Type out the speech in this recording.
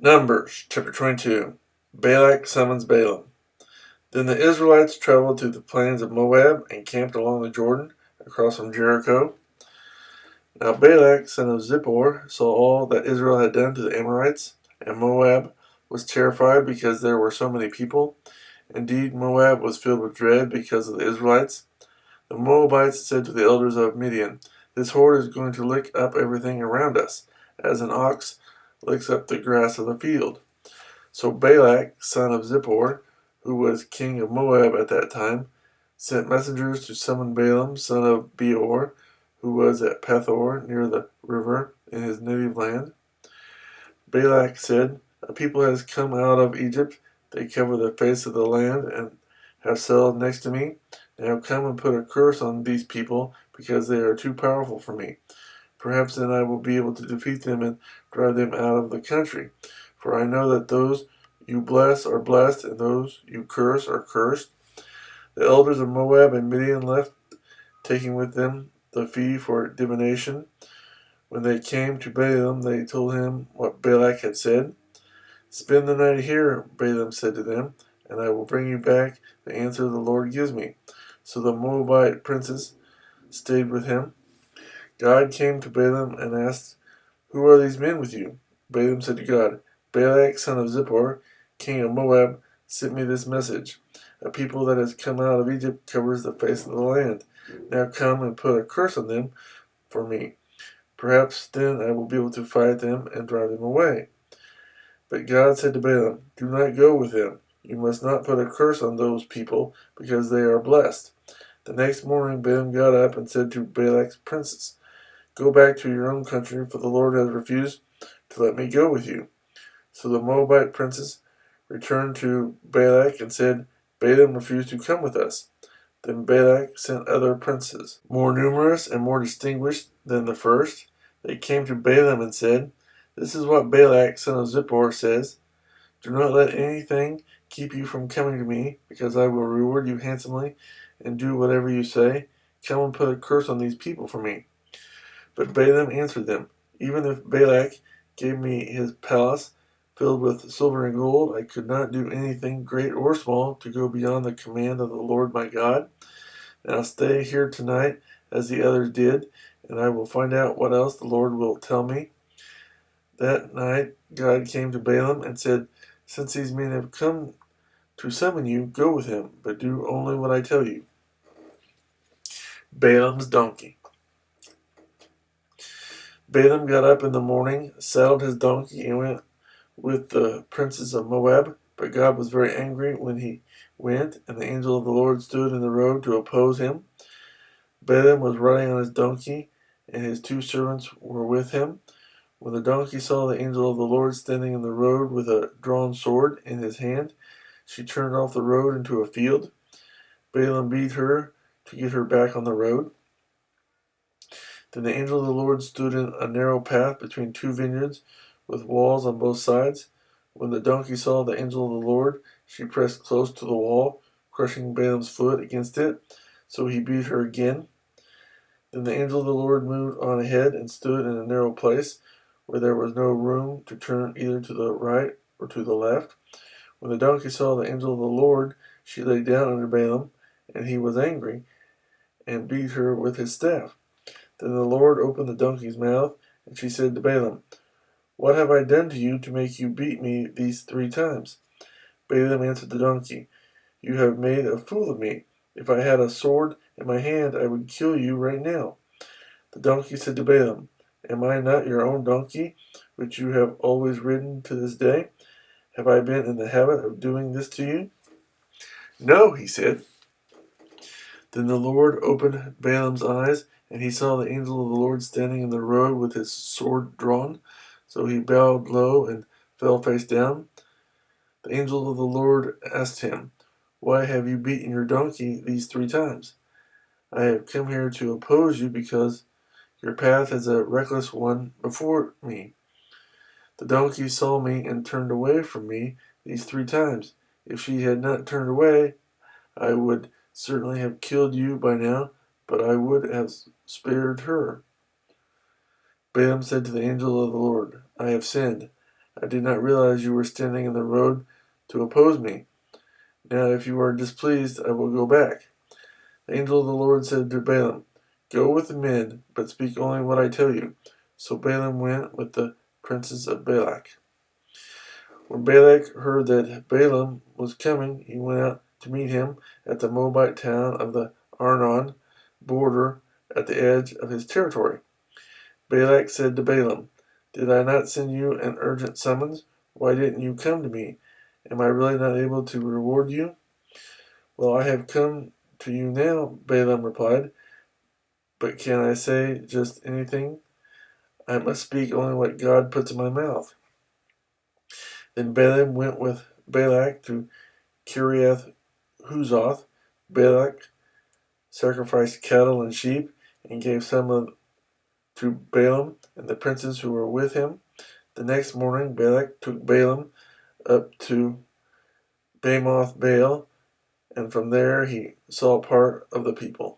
Numbers chapter 22. Balak summons Balaam. Then the Israelites traveled to the plains of Moab and camped along the Jordan across from Jericho. Now Balak, son of Zippor, saw all that Israel had done to the Amorites, and Moab was terrified because there were so many people. Indeed, Moab was filled with dread because of the Israelites. The Moabites said to the elders of Midian, "This horde is going to lick up everything around us, as an ox licks up the grass of the field." So Balak, son of Zippor, who was king of Moab at that time, sent messengers to summon Balaam, son of Beor, who was at Pethor near the river in his native land. Balak said, "A people has come out of Egypt. They cover the face of the land and have settled next to me. Now come and put a curse on these people, because they are too powerful for me. Perhaps then I will be able to defeat them and drive them out of the country. For I know that those you bless are blessed, and those you curse are cursed." The elders of Moab and Midian left, taking with them the fee for divination. When they came to Balaam, they told him what Balak had said. "Spend the night here," Balaam said to them, "and I will bring you back the answer the Lord gives me." So the Moabite princes stayed with him. God came to Balaam and asked, "Who are these men with you?" Balaam said to God, "Balak, son of Zippor, king of Moab, sent me this message. A people that has come out of Egypt covers the face of the land. Now come and put a curse on them for me. Perhaps then I will be able to fight them and drive them away." But God said to Balaam, "Do not go with them. You must not put a curse on those people, because they are blessed." The next morning Balaam got up and said to Balak's princes, "Go back to your own country, for the Lord has refused to let me go with you." So the Moabite princes returned to Balak and said, "Balaam refused to come with us." Then Balak sent other princes, more numerous and more distinguished than the first. They came to Balaam and said, "This is what Balak, son of Zippor, says. Do not let anything keep you from coming to me, because I will reward you handsomely and do whatever you say. Come and put a curse on these people for me." But Balaam answered them, "Even if Balak gave me his palace filled with silver and gold, I could not do anything great or small to go beyond the command of the Lord my God. Now stay here tonight as the others did, and I will find out what else the Lord will tell me." That night God came to Balaam and said, "Since these men have come to summon you, go with him, but do only what I tell you." Balaam's donkey. Balaam got up in the morning, saddled his donkey, and went with the princes of Moab. But God was very angry when he went, and the angel of the Lord stood in the road to oppose him. Balaam was riding on his donkey, and his 2 servants were with him. When the donkey saw the angel of the Lord standing in the road with a drawn sword in his hand, she turned off the road into a field. Balaam beat her to get her back on the road. Then the angel of the Lord stood in a narrow path between 2 vineyards, with walls on both sides. When the donkey saw the angel of the Lord, she pressed close to the wall, crushing Balaam's foot against it. So he beat her again. Then the angel of the Lord moved on ahead and stood in a narrow place, where there was no room to turn either to the right or to the left. When the donkey saw the angel of the Lord, she lay down under Balaam, and he was angry, and beat her with his staff. Then the Lord opened the donkey's mouth, and she said to Balaam, "What have I done to you to make you beat me these 3 times?" Balaam answered the donkey, "You have made a fool of me. If I had a sword in my hand, I would kill you right now." The donkey said to Balaam, "Am I not your own donkey, which you have always ridden to this day? Have I been in the habit of doing this to you?" "No," he said. Then the Lord opened Balaam's eyes, and he saw the angel of the Lord standing in the road with his sword drawn. So he bowed low and fell face down. The angel of the Lord asked him, "Why have you beaten your donkey these 3 times?" "I have come here to oppose you because your path is a reckless one before me. The donkey saw me and turned away from me these 3 times. If she had not turned away, I would certainly have killed you by now, but I would have spared her." Balaam said to the angel of the Lord, "I have sinned. I did not realize you were standing in the road to oppose me. Now, if you are displeased, I will go back." The angel of the Lord said to Balaam, "Go with the men, but speak only what I tell you." So Balaam went with the princes of Balak. When Balak heard that Balaam was coming, he went out to meet him at the Moabite town of the Arnon border at the edge of his territory. Balak said to Balaam, "Did I not send you an urgent summons? Why didn't you come to me? Am I really not able to reward you?" "Well, I have come to you now," Balaam replied, "but can I say just anything? I must speak only what God puts in my mouth." Then Balaam went with Balak to Kiriath Huzoth. Balak sacrificed cattle and sheep and gave some to Balaam and the princes who were with him. The next morning Balak took Balaam up to Bamoth Baal, and from there he saw part of the people.